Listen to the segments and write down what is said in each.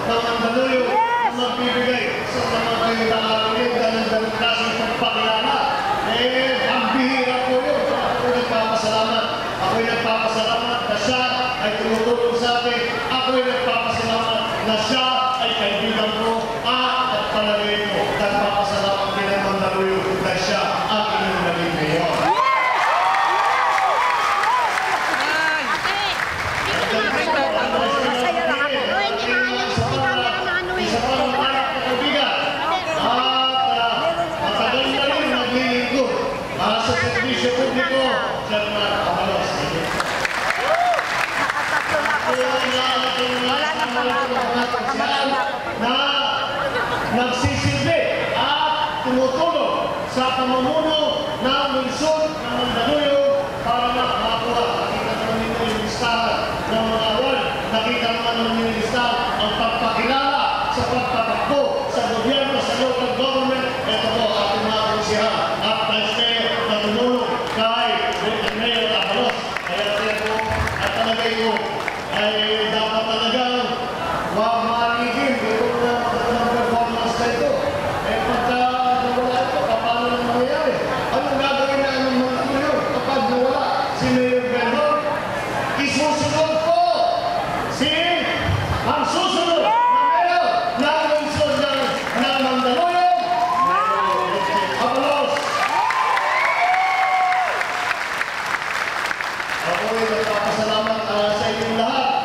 ng Mandaluyong na magbibigay sa mga kayo nakarinig na ng klaseng pagpakilala. Ang bihira po yun. Ako'y nagpapasalamat. Ako'y nagpapasalamat na siya ay tumutulong sa akin. Ako'y nagpapasalamat na siya ay kaibigan ko at palagay ko. Nagpapasalamat din ang Mandaluyong na siya ang inyong naging mayor. Servisyo publiko, Chairman Abalos. Na nagsisilbi at tumutulong sa pamumuno ng lungsod ng Mandaluyong para makakuha. Nakita naman nito yung listahan ng mga award. Nakita naman yung listahan ang pagpakilala sa pagpatakbo sa gobyerno, sa local government. Ito po ating mga konsihan at vice mayor na tumulong kay Mayor Abalos. Kaya siya po at talagay ko ay dapat talagang huwag maligin. Ito na magandang performance na ito. Pagka nawala ito, paano na mangyayari? Anong gagawin na ng mga tuyo kapag nawala si Mayor Bendor? Isusunod po ang susunod na mayor ng lungsod ng Mandaluyong, Abalos. Ako'y nagpapasalamat sa inyong lahat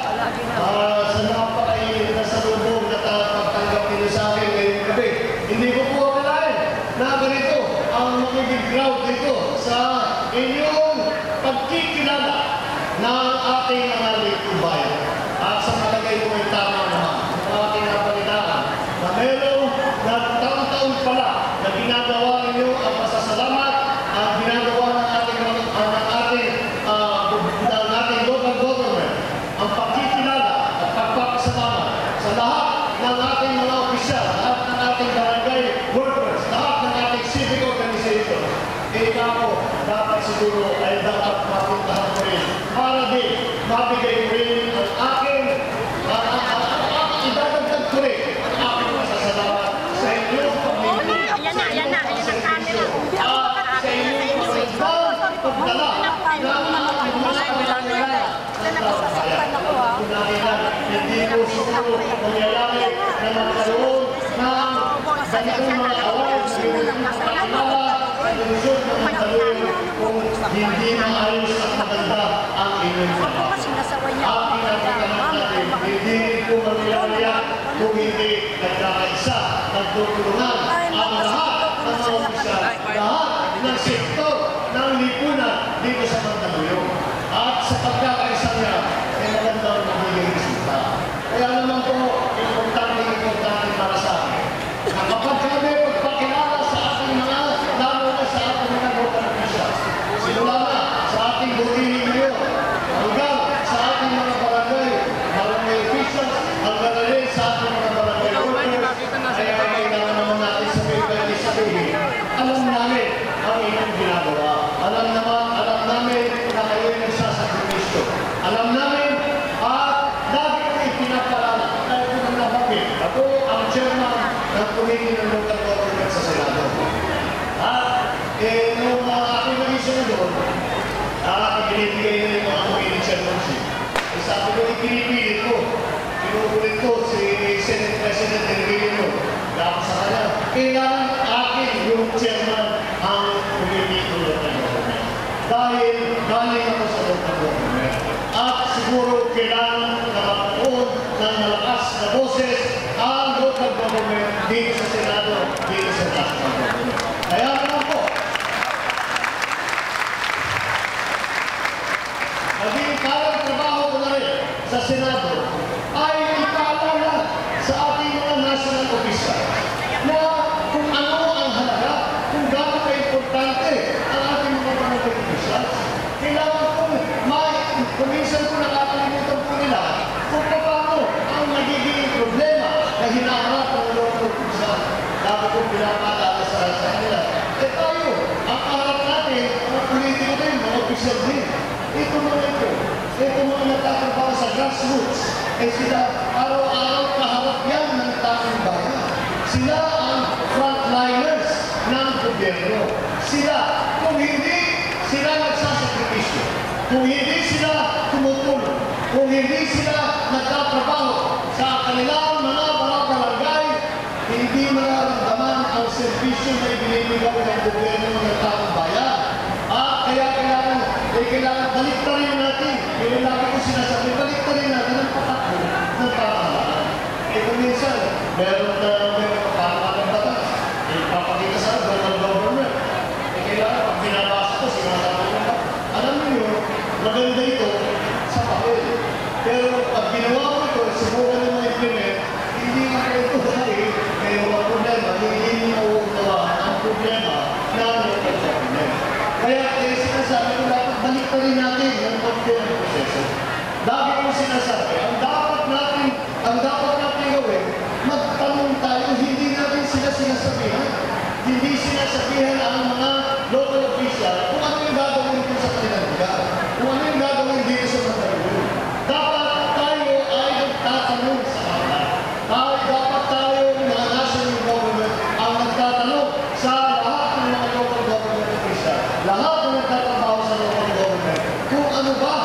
sa napakainit na salubong na pagtanggap nila sa akin ngayong gabi. Hindi ko po akalain na ganito ang magiging crowd dito sa inyong pagkikilala ng ating mga likubayan. At sa palagay ko ay tama naman ang ating napalitaan na merong taon-taon pala na ginagawa ninyo ang pasasalamat at ginagawa ng ating local government ang pagkikilala at pagpapasalamat sa lahat ng ating mga opisyal, lahat ng ating barangay workers, lahat ng ating civic organization. Ako, dapat siguro ay dapat mapuntahan ko rin para din mabigay ko rin ang aking idadagdag ko rin ang aking pasasalamat sa inyong pamilya. Ayan na ang camera. Sa inyong pagdala hindi ko siguro mangyayari na magkaroon ng ganitong mga awards kung hindi maayos at maganda ang inyong pagkakas. At pinagkakaroon natin, hindi ko mangyayari kung hindi nagkakaisa, nagtutulungan ang lahat ng mga opisyal, lahat ng sektor ng lipunan dito sa Mandaluyong. At sa pagkakaisa niya, ay magandang magiging resulta. Kaya naman po, importante para sa akin. Na kapag kami pagpakilala sa ating mga, lalo na sa ating mga local officials, simula na sa ating butihin ngayon, hanggang sa ating mga barangay officials, hanggang na rin sa ating mga barangay workers, kaya kailangan naman natin sabihin, alam namin ang inyong ginagawa. Alam namin na kayo ay nagsasakripisyo. Alam namin at lagi ko ipinapalala dahil ko nang nabagin. Ako ang chairman ng Committee ng Local Government sa Senado. At nung aking naging senador, binibigay nila yung mga committee chairmanship. Sabi ko, ipinipilit ko. Pinukulit ko si Senate President Enriquillo. Dahil sa kanya, kailangan akin yung chairman ang Committee ng Local Government. Dahil galing ako sa local government. At siguro kailangan na magkaroon ng malakas na boses ang local government dito sa Senado, dito sa national government. Kaya naman po, maging parang trabaho ko na rin sa Senado ay ipaalala sa ating mga national official na kung ano ang halaga, kung gano'n ka-importante ang ating mga barangay officials. Kailangan kung minsan ko nakakalimutan po nila kung paano ang nagiging problema na hinaharap ng local official. Dapat kong pinapaalala sa kanila. Tayo, ang harap natin, mga politiko din, mga official din. Ito mga natatrabaho sa grassroots. Sila araw-araw kaharap yan Sila ang frontliners ng gobyerno. Sila, kung hindi sila nagsasakripisyo, kung hindi sila tumutulong, kung hindi sila nagtatrabaho sa kanilang mga barangay, hindi mararamdaman ang serbisyo na ibinibigay ng gobyerno ng taong bayan. Kaya kailangan baliktarin natin. Yung lagi ko sinasabi, baliktarin natin ang patakbo ng pamahalaan. Kung minsan, meron pamahalang batas, ipapakita sa local government. Kailangan, pag binabasa ko, sinasabi ko, alam niyo, maganda ito sa papel. Pero pag ginawa ko ito, subukan nyo ma-implement, hindi nga ito dahil may mga problema, hindi mauunawaan ang problema na local government. Kaya sinasabi ko dapat baliktarin natin ang pagkakas ng proseso. Lagi ko sinasabi, ang dapat natin gawin, magtanong tayo, hindi natin sila sinasabihan. Hindi sinasabihan ang mga local official kung ano yung gagawin dito sa kanilang lugar. Kung ano yung gagawin dito sa Mandaluyong. Dapat tayo ay nagtatanong sa kanila. Dapat tayo, mga national government, ang nagtatanong sa lahat ng mga local government official. Lahat ng nagtatrabaho sa local government. Kung ano ba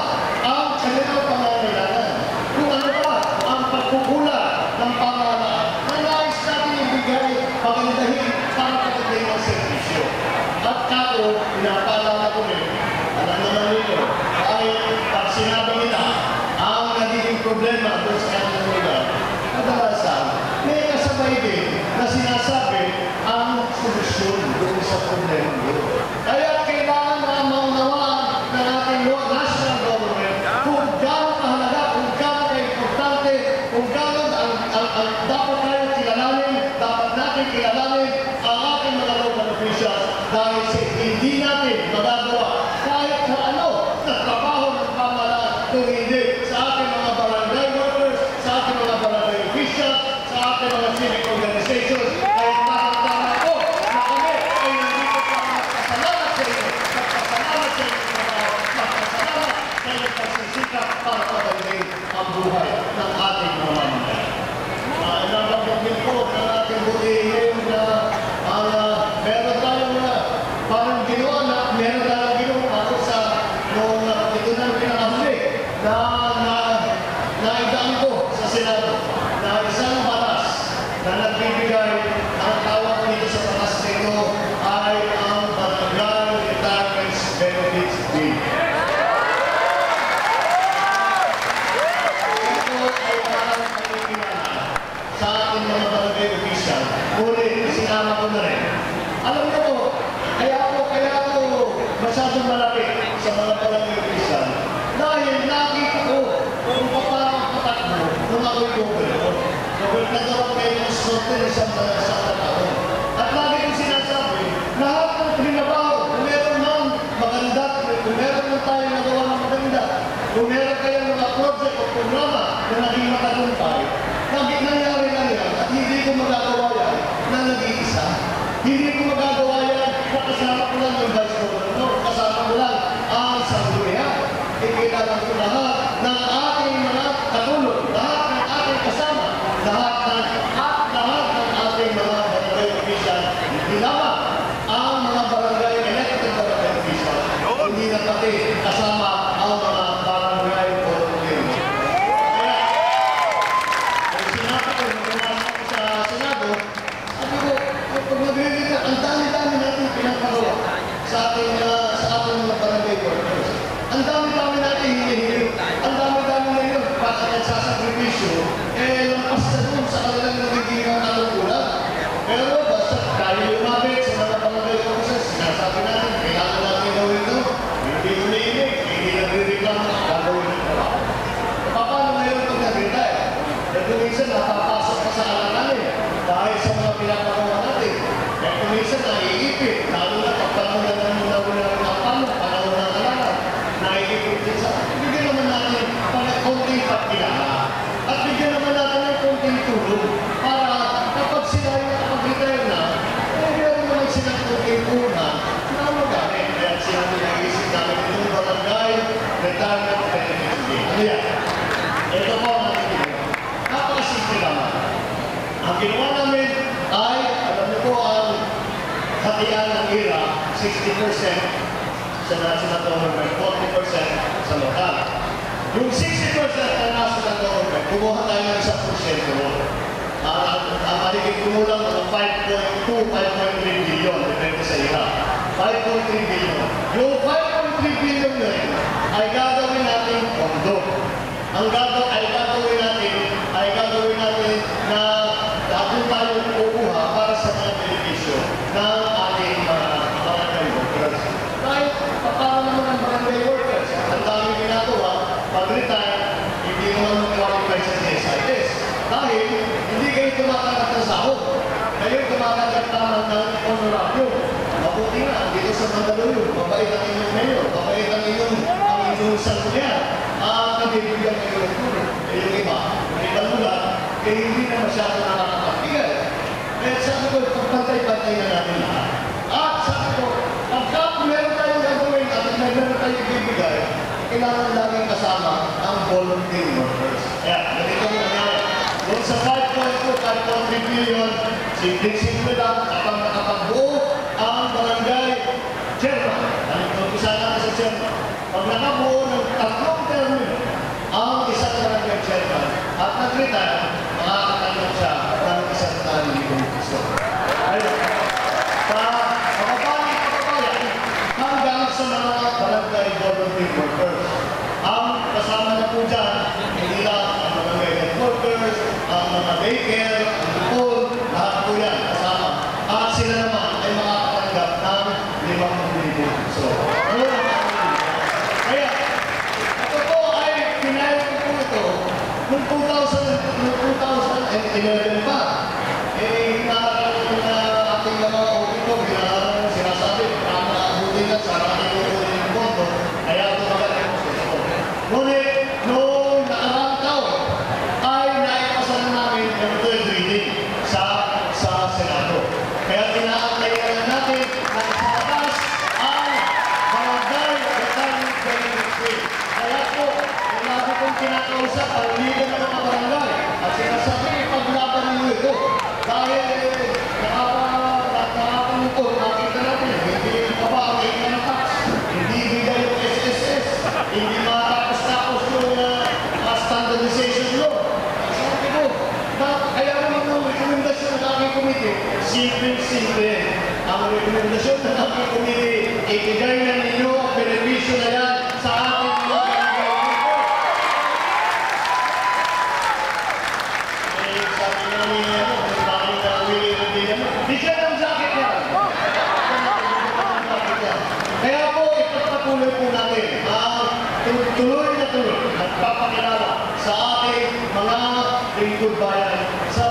ang kanilang pangangailangan. Kung ano ba ang pagkukulang ng pamahalaan na nais natin ibigay pagandahin para pagandahin ang servisyo. At kako, pinapaalala ko rin, alam naman nito, ay pag sinabi nila ang nagiging problema doon sa kanilang lugar, kadalasan, may kasabay din na sinasabi ang solusyon doon sa problema nito. Kaya kailangan na maunawaan ng ating national government kung gano'n kahalaga, kung gano'n ka-importante, kung gano'n ang dapat tayo kilalanin, dapat natin kilalanin ang ating mga local officials dahil hindi natin magagawa kahit na ano na trabaho ng pamahalaan kung hindi sa ating mga barangay workers, sa ating mga barangay officials, sa ating mga civic organizations. Kaya nakakatawa ko na kami ay nandito para magpasalamat sa inyo, magpasalamat sa inyo magpasalamat sa inyong pagsisikap para pagandahin ang buhay ng ating mga mamamayan. Nabagyan ko ng ating buhay na meron tayong parang ginawa na meron tayong ginawa ako sa nung ito na pinakahuli na naidaan ko sa Senado na isang batas na nagbibigay ang tawag nito sa batas nito ay ang Barangay Retirement Benefits Bill. Ito ay parang pagkikilala sa ating mga barangay official. Ngunit sinama ko na rin. Alam mo ko, kaya ako masyadong malapit sa mga barangay official dahil nakita ko kung paano patakbo nung ako'y gobernador. Gobernador ang kayo ng sorte ng isang taon. At lagi kong sinasabi, lahat ng trinabaho, kung meron man maganda, kung meron man tayo nagawa ng maganda, kung meron kayong mga project o programa na naging matagumpay, lagi nangyari na yan at hindi ko magagawa yan na nag-iisa. Hindi ko magagawa yan na kasama ko lang yung vice governor, kasama ko lang ang sanggunian. Ikailangan ko lahat ng ating mga katulong, lahat ng ating kasama, lahat ng ating mga barangay official, hindi lamang ang mga barangay elected barangay official, hindi na pati kasama ang mga barangay volunteer. Ang dami-dami natin pinagpagawa sa ating mga barangay workers. Ang dami-dami natin hinihiling. Ang dami-dami na yun, bakit nagsasakripisyo, lampas na doon sa kanilang nagiging katungkulan. Pero basta tayo lumapit sa mga barangay workers, sinasabi natin, kailangan natin gawin ito. Hindi umiinig, hindi nagre-reklamo, gagawin ng trabaho. Paano ngayon pag nag-retire? Dahil minsan napapasok ka sa alanganin dahil sa mga pinapagawa natin. Kaya minsan naiipit, lalo na pagpanahon ng panahon ng alangan, naiipit din sa bigyan naman natin ng konting pagkilala at bigyan naman natin ng konting tulong para kapag sila yung nakapag-retire na, meron naman silang konting tulong na magamit. Kaya sila nag-iisip namin itong barangay, retirement benefits bill. Ano yan? Ito po ang natin. Napakasimple naman. Ang ginawa namin hatian ng IRA, 60% sa national government, 40% sa lokal. Yung 60% na national government, kumuha tayo ng 1%. Maligid kumulang ng 5.2, 5.3 billion, depende sa IRA. 5.3 billion. Yung 5.3 billion na rin, ay gagawin natin pondo. Ang gagawin natin na doon tayo kukuha para sa mga benepisyo ng ating mga barangay workers. Kahit paano naman ang barangay workers, ang dami ginagawa, pag-retire, hindi naman mag-qualify sa CSIS. Dahil hindi kayo tumatanggap ng sahod. Kayo tumatanggap naman ng honoraryo. Mabuti nga, dito sa Mandaluyong, mabait ang inyong mayor, mabait ang inyong sangkulian. Nabibigyan kayo ng tulong. Yung iba, ibalmulan, kaya hindi na masyado nakakapagbigay. Kaya sabi ko, pagpantay-pantay na natin lahat. At sabi ko, pagka meron tayong gagawin at meron tayong ibibigay, kailangan laging kasama ang volunteer workers. Kaya, ganito mo nangyari. Doon sa 5.2, 5.3 billion, simple lang, kapag nakapagbuo ang barangay chairman. Umpisa natin sa chairman. Pag nakabuo ng 3 termino, ang isang barangay chairman at nag-retire, makakatanggap siya ng 100,000 piso. Ayun. Sa kababayan, hanggang sa mga barangay volunteer workers. Ang kasama na po dyan, hindi lang ang barangay workers, ang mga daycare, ang lupon, lahat po yan kasama. At sila naman ay makakatanggap ng 5,000 piso. Kaya, ito po ay pinayag ko po ito noong 2011 pa. Hinaharap na ating mga auditor, hinaharap na sinasabi, kama abutin na sa ating uulit ng bondo, kaya tumagal yung proseso. Ngunit, noong nakaraang taon, ay naipasa na namin yung third reading sa Senado. Kaya tinaantayan na natin na isabatas ang barangay retirement benefit scheme. Kaya po, lagi kong kinakausap ang leader ng mga barangay at sinasabi, paglaban ninyo ito. Dahil nakapangkot, nakita natin, hindi pa ba ang ito ng tax, hindi bigay yung SSS, hindi matapos-tapos yung standardization law. Sabi ko, kaya naman yung rekomendasyon ng aking komite, simple-simple. Ang rekomendasyon ng aking komite, ibigay na ninyo ang benepisyo na yan sa ating mga barangay. Sabi nga niya, bakit na bigyan ng jacket yan. Kaya po, ipagpatuloy po natin ang tuloy na tuloy nagpapakilala sa ating mga lingkod bayan sa